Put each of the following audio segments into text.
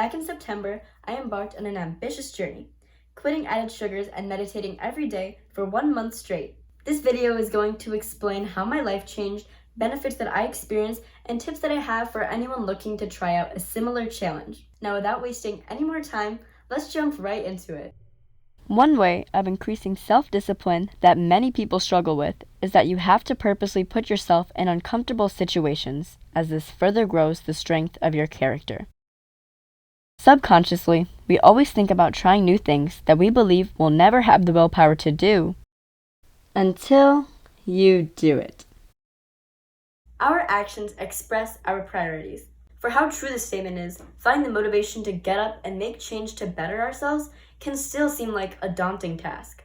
Back in September, I embarked on an ambitious journey, quitting added sugars and meditating every day for 1 month straight. This video is going to explain how my life changed, benefits that I experienced, and tips that I have for anyone looking to try out a similar challenge. Now, without wasting any more time, let's jump right into it. One way of increasing self-discipline that many people struggle with is that you have to purposely put yourself in uncomfortable situations, as this further grows the strength of your character. Subconsciously, we always think about trying new things that we believe we'll never have the willpower to do until you do it. Our actions express our priorities. For how true this statement is, finding the motivation to get up and make change to better ourselves can still seem like a daunting task.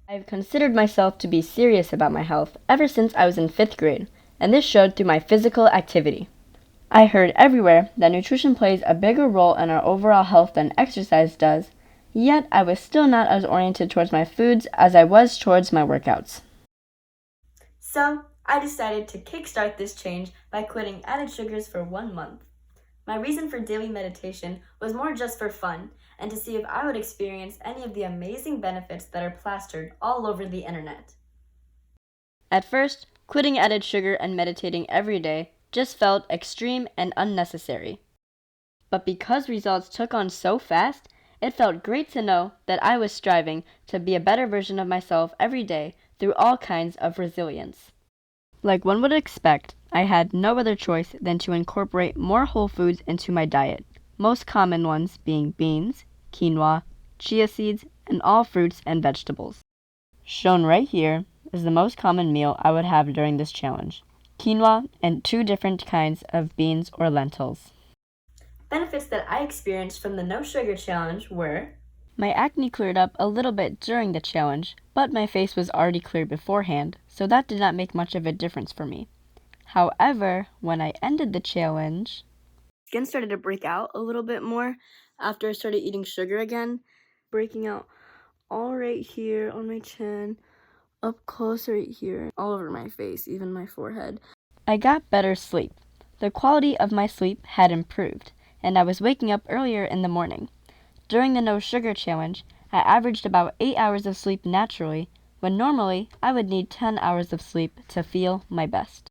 I've considered myself to be serious about my health ever since I was in 5th grade, and this showed through my physical activity. I heard everywhere that nutrition plays a bigger role in our overall health than exercise does, yet I was still not as oriented towards my foods as I was towards my workouts. So, I decided to kickstart this change by quitting added sugars for 1 month. My reason for daily meditation was more just for fun and to see if I would experience any of the amazing benefits that are plastered all over the internet. At first, quitting added sugar and meditating every day just felt extreme and unnecessary. But because results took on so fast, it felt great to know that I was striving to be a better version of myself every day through all kinds of resilience. Like one would expect, I had no other choice than to incorporate more whole foods into my diet, most common ones being beans, quinoa, chia seeds, and all fruits and vegetables. Shown right here is the most common meal I would have during this challenge: quinoa and 2 different kinds of beans or lentils. Benefits that I experienced from the No Sugar Challenge were: my acne cleared up a little bit during the challenge, but my face was already clear beforehand, so that did not make much of a difference for me. However, when I ended the challenge, skin started to break out a little bit more after I started eating sugar again, breaking out all right here on my chin, up close right here, all over my face, even my forehead. I got better sleep. The quality of my sleep had improved, and I was waking up earlier in the morning. During the No Sugar Challenge, I averaged about 8 hours of sleep naturally, when normally I would need 10 hours of sleep to feel my best.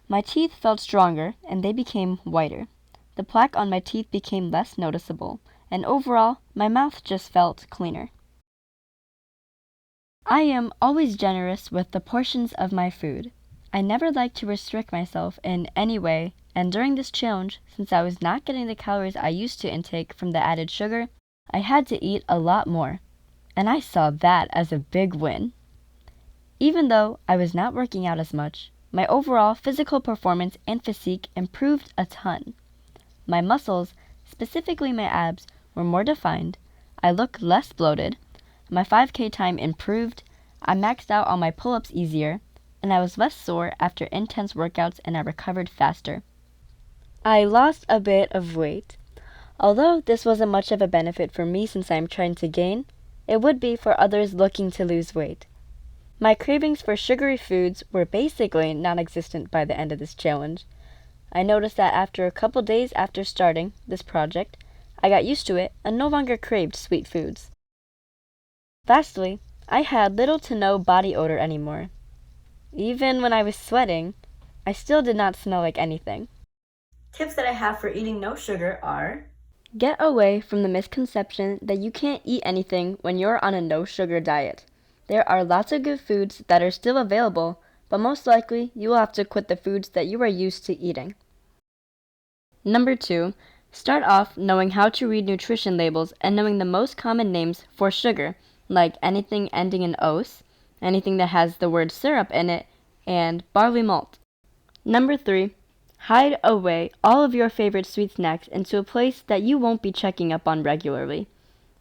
My teeth felt stronger, and they became whiter. The plaque on my teeth became less noticeable, and overall, my mouth just felt cleaner. I am always generous with the portions of my food. I never like to restrict myself in any way, and during this challenge, since I was not getting the calories I used to intake from the added sugar, I had to eat a lot more, and I saw that as a big win. Even though I was not working out as much, my overall physical performance and physique improved a ton. My muscles, specifically my abs, were more defined, I looked less bloated, my 5K time improved, I maxed out on my pull-ups easier, and I was less sore after intense workouts, and I recovered faster. I lost a bit of weight. Although this wasn't much of a benefit for me since I am trying to gain, it would be for others looking to lose weight. My cravings for sugary foods were basically non-existent by the end of this challenge. I noticed that after a couple days after starting this project, I got used to it and no longer craved sweet foods. Lastly, I had little to no body odor anymore. Even when I was sweating, I still did not smell like anything. Tips that I have for eating no sugar are: get away from the misconception that you can't eat anything when you're on a no-sugar diet. There are lots of good foods that are still available, but most likely you will have to quit the foods that you are used to eating. Number 2, start off knowing how to read nutrition labels and knowing the most common names for sugar, like anything ending in "ose," anything that has the word syrup in it, and barley malt. Number 3, hide away all of your favorite sweet snacks into a place that you won't be checking up on regularly.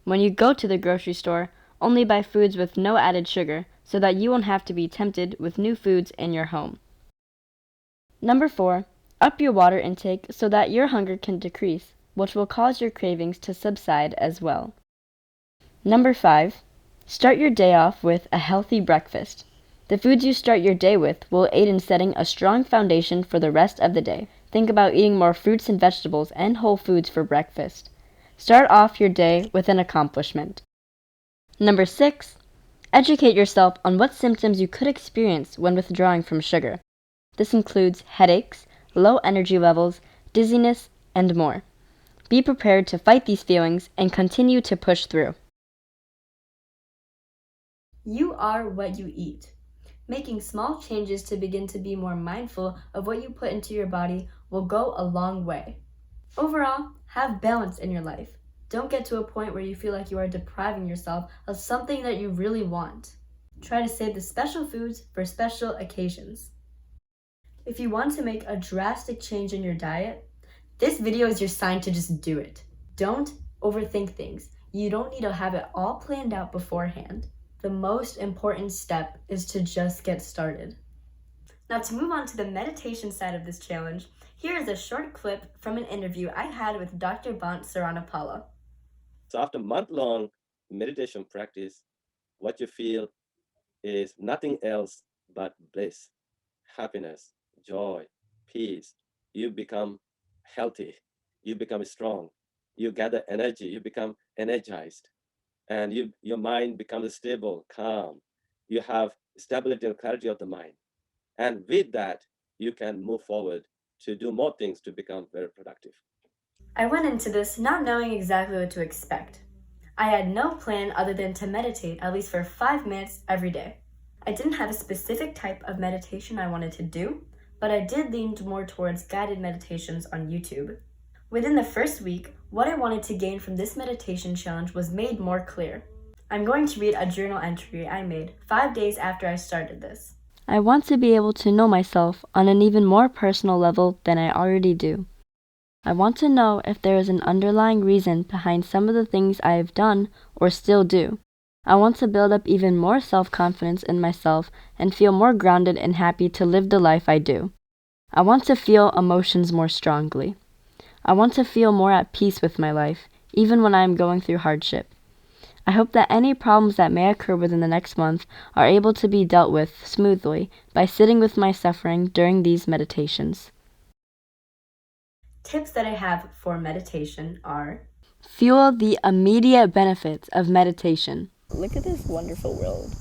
When you go to the grocery store, only buy foods with no added sugar so that you won't have to be tempted with new foods in your home. Number 4, up your water intake so that your hunger can decrease, which will cause your cravings to subside as well. Number 5, start your day off with a healthy breakfast. The foods you start your day with will aid in setting a strong foundation for the rest of the day. Think about eating more fruits and vegetables and whole foods for breakfast. Start off your day with an accomplishment. Number 6. Educate yourself on what symptoms you could experience when withdrawing from sugar. This includes headaches, low energy levels, dizziness, and more. Be prepared to fight these feelings and continue to push through. You are what you eat. Making small changes to begin to be more mindful of what you put into your body will go a long way. Overall, have balance in your life. Don't get to a point where you feel like you are depriving yourself of something that you really want. Try to save the special foods for special occasions. If you want to make a drastic change in your diet, this video is your sign to just do it. Don't overthink things. You don't need to have it all planned out beforehand. The most important step is to just get started. Now, to move on to the meditation side of this challenge, here is a short clip from an interview I had with Dr. Bant Saranapala. So after month-long meditation practice, what you feel is nothing else but bliss, happiness, joy, peace. You become healthy, you become strong, you gather energy, you become energized, and your mind becomes stable, calm. You have stability and clarity of the mind. And with that, you can move forward to do more things to become very productive. I went into this not knowing exactly what to expect. I had no plan other than to meditate at least for 5 minutes every day. I didn't have a specific type of meditation I wanted to do, but I did lean more towards guided meditations on YouTube. Within the first week, what I wanted to gain from this meditation challenge was made more clear. I'm going to read a journal entry I made 5 days after I started this. I want to be able to know myself on an even more personal level than I already do. I want to know if there is an underlying reason behind some of the things I have done or still do. I want to build up even more self-confidence in myself and feel more grounded and happy to live the life I do. I want to feel emotions more strongly. I want to feel more at peace with my life, even when I am going through hardship. I hope that any problems that may occur within the next month are able to be dealt with smoothly by sitting with my suffering during these meditations. Tips that I have for meditation are: feel the immediate benefits of meditation. Look at this wonderful world.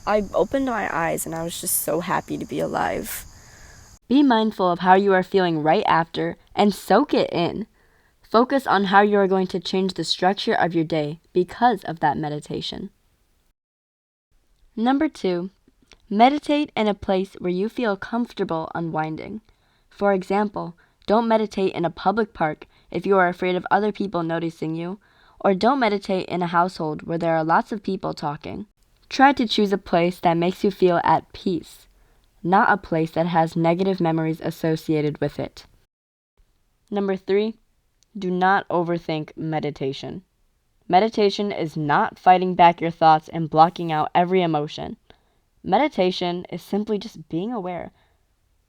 I opened my eyes and I was just so happy to be alive. Be mindful of how you are feeling right after and soak it in. Focus on how you are going to change the structure of your day because of that meditation. Number 2, meditate in a place where you feel comfortable unwinding. For example, don't meditate in a public park if you are afraid of other people noticing you, or don't meditate in a household where there are lots of people talking. Try to choose a place that makes you feel at peace, not a place that has negative memories associated with it. Number 3, do not overthink meditation. Meditation is not fighting back your thoughts and blocking out every emotion. Meditation is simply just being aware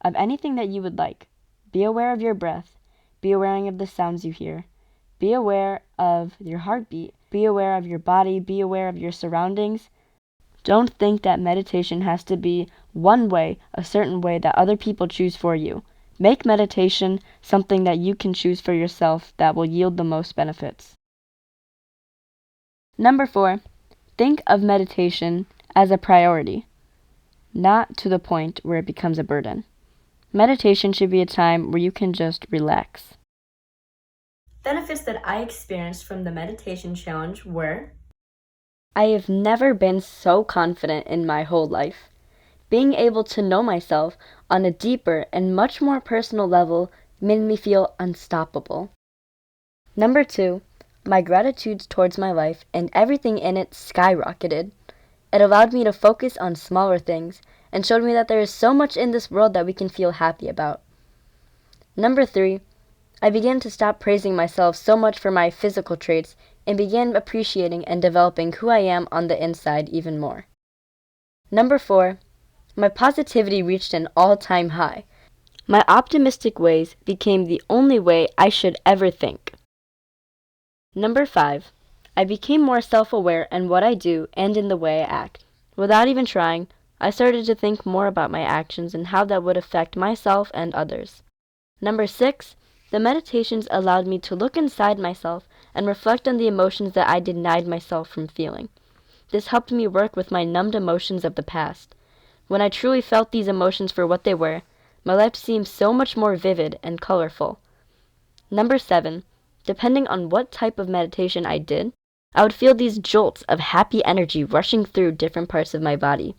of anything that you would like. Be aware of your breath. Be aware of the sounds you hear. Be aware of your heartbeat. Be aware of your body. Be aware of your surroundings. Don't think that meditation has to be one way, a certain way that other people choose for you. Make meditation something that you can choose for yourself that will yield the most benefits. Number 4, think of meditation as a priority, not to the point where it becomes a burden. Meditation should be a time where you can just relax. Benefits that I experienced from the meditation challenge were: I have never been so confident in my whole life. Being able to know myself on a deeper and much more personal level made me feel unstoppable. Number 2, my gratitude towards my life and everything in it skyrocketed. It allowed me to focus on smaller things and showed me that there is so much in this world that we can feel happy about. Number 3, I began to stop praising myself so much for my physical traits and began appreciating and developing who I am on the inside even more. Number 4, my positivity reached an all-time high. My optimistic ways became the only way I should ever think. Number 5, I became more self-aware in what I do and in the way I act. Without even trying, I started to think more about my actions and how that would affect myself and others. Number 6, the meditations allowed me to look inside myself and reflect on the emotions that I denied myself from feeling. This helped me work with my numbed emotions of the past. When I truly felt these emotions for what they were, my life seemed so much more vivid and colorful. Number 7, depending on what type of meditation I did, I would feel these jolts of happy energy rushing through different parts of my body.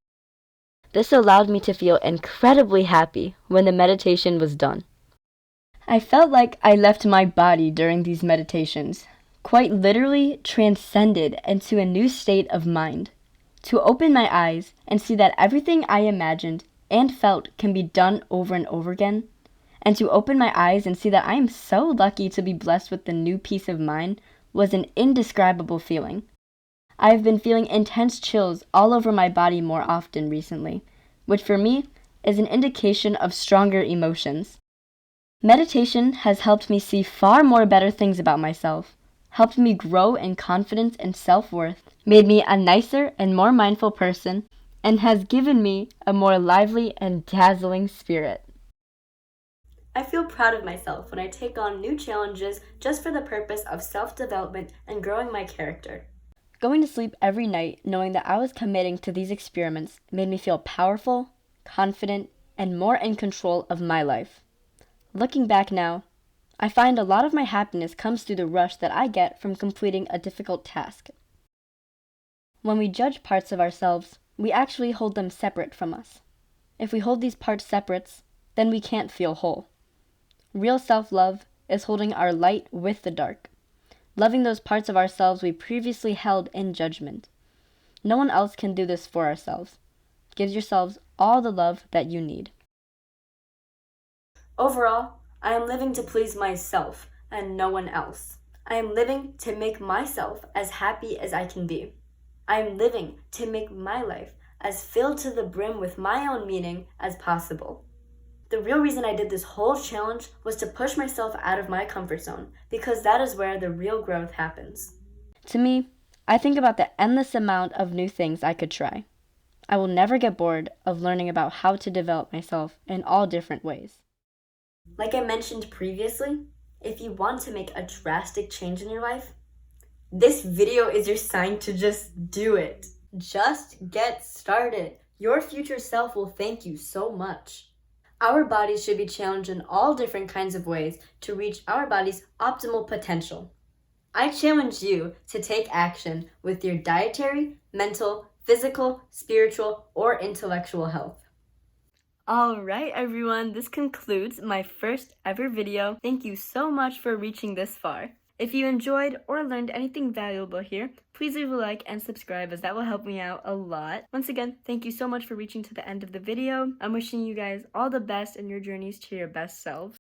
This allowed me to feel incredibly happy when the meditation was done. I felt like I left my body during these meditations, quite literally transcended into a new state of mind. To open my eyes and see that everything I imagined and felt can be done over and over again, and to open my eyes and see that I am so lucky to be blessed with the new peace of mind was an indescribable feeling. I have been feeling intense chills all over my body more often recently, which for me is an indication of stronger emotions. Meditation has helped me see far more better things about myself, helped me grow in confidence and self-worth, made me a nicer and more mindful person, and has given me a more lively and dazzling spirit. I feel proud of myself when I take on new challenges just for the purpose of self-development and growing my character. Going to sleep every night knowing that I was committing to these experiments made me feel powerful, confident, and more in control of my life. Looking back now, I find a lot of my happiness comes through the rush that I get from completing a difficult task. When we judge parts of ourselves, we actually hold them separate from us. If we hold these parts separate, then we can't feel whole. Real self-love is holding our light with the dark, loving those parts of ourselves we previously held in judgment. No one else can do this for ourselves. Give yourselves all the love that you need. Overall, I am living to please myself and no one else. I am living to make myself as happy as I can be. I am living to make my life as filled to the brim with my own meaning as possible. The real reason I did this whole challenge was to push myself out of my comfort zone, because that is where the real growth happens. To me, I think about the endless amount of new things I could try. I will never get bored of learning about how to develop myself in all different ways. Like I mentioned previously, if you want to make a drastic change in your life, this video is your sign to just do it. Just get started. Your future self will thank you so much. Our bodies should be challenged in all different kinds of ways to reach our body's optimal potential. I challenge you to take action with your dietary, mental, physical, spiritual, or intellectual health. Alright everyone, this concludes my first ever video. Thank you so much for reaching this far. If you enjoyed or learned anything valuable here, please leave a like and subscribe, as that will help me out a lot. Once again, thank you so much for reaching to the end of the video. I'm wishing you guys all the best in your journeys to your best selves.